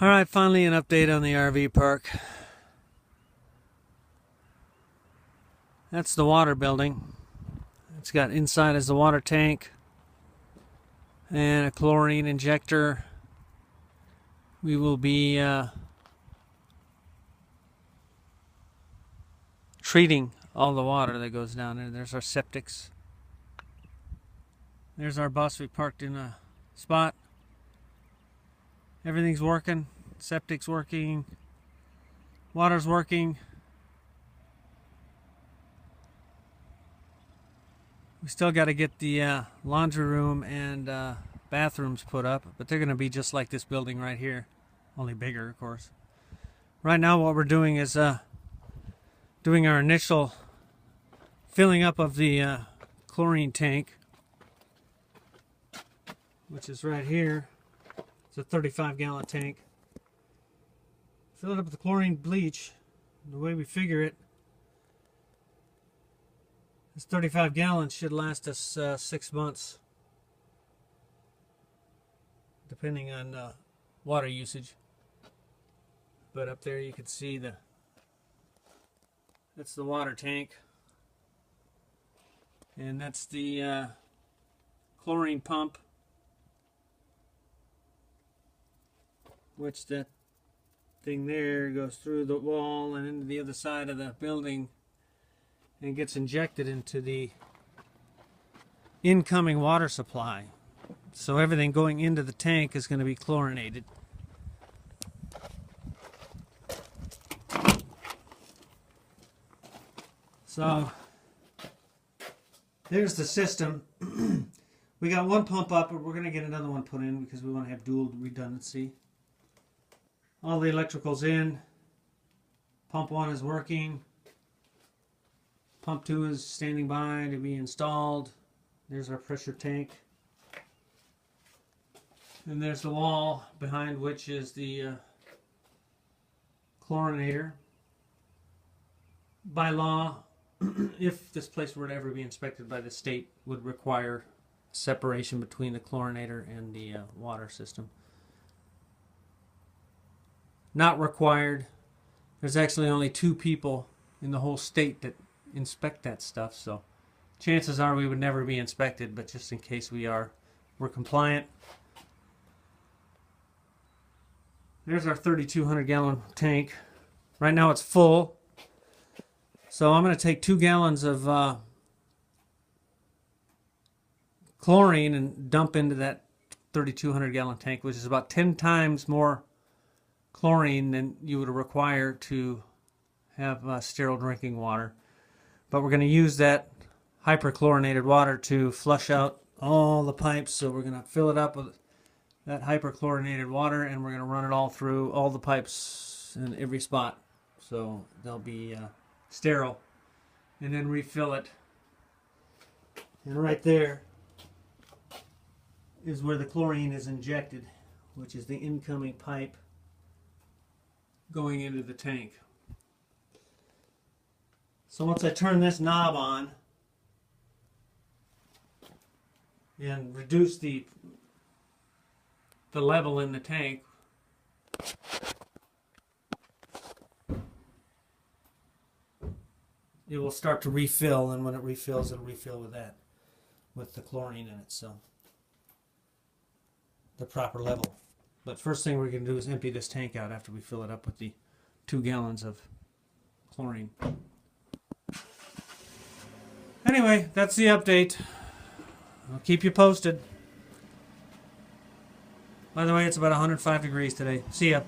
Alright, finally an update on the RV park. That's the water building. It's got inside is the water tank and a chlorine injector. We will be treating all the water that goes down there. There's our septics. There's our bus. We parked in a spot. Everything's working. Septic's working. Water's working. We still got to get the laundry room and bathrooms put up, but they're going to be just like this building right here, only bigger, of course. Right now what we're doing is doing our initial filling up of the chlorine tank, which is right here. It's a 35-gallon tank. Fill it up with the chlorine bleach. The way we figure it, this 35 gallons should last us 6 months, depending on water usage. But up there you can see that's the water tank, and that's the chlorine pump, which that thing there goes through the wall and into the other side of the building and gets injected into the incoming water supply. So everything going into the tank is going to be chlorinated. So there's the system. We got one pump up, but we're going to get another one put in because we want to have dual redundancy. All the electrical's in. Pump 1 is working. Pump 2 is standing by to be installed. There's our pressure tank. And there's the wall behind which is the chlorinator. By law, if this place were to ever be inspected by the state, would require separation between the chlorinator and the water system. Not required. There's actually only 2 people in the whole state that inspect that stuff, so chances are we would never be inspected, but just in case we are, we're compliant. There's our 3,200 gallon tank. Right now it's full, so I'm going to take 2 gallons of chlorine and dump into that 3,200 gallon tank, which is about 10 times more chlorine than you would require to have sterile drinking water. But we're going to use that hyperchlorinated water to flush out all the pipes. So we're going to fill it up with that hyperchlorinated water, and we're going to run it all through all the pipes in every spot, so they'll be sterile, and then refill it. And right there is where the chlorine is injected, which is the incoming pipe going into the tank. So once I turn this knob on and reduce the level in the tank, it will start to refill, and when it refills, it'll refill with that, with the chlorine in it, so the proper level. But first thing we're going to do is empty this tank out after we fill it up with the 2 gallons of chlorine. Anyway, that's the update. I'll keep you posted. By the way, it's about 105 degrees today. See ya.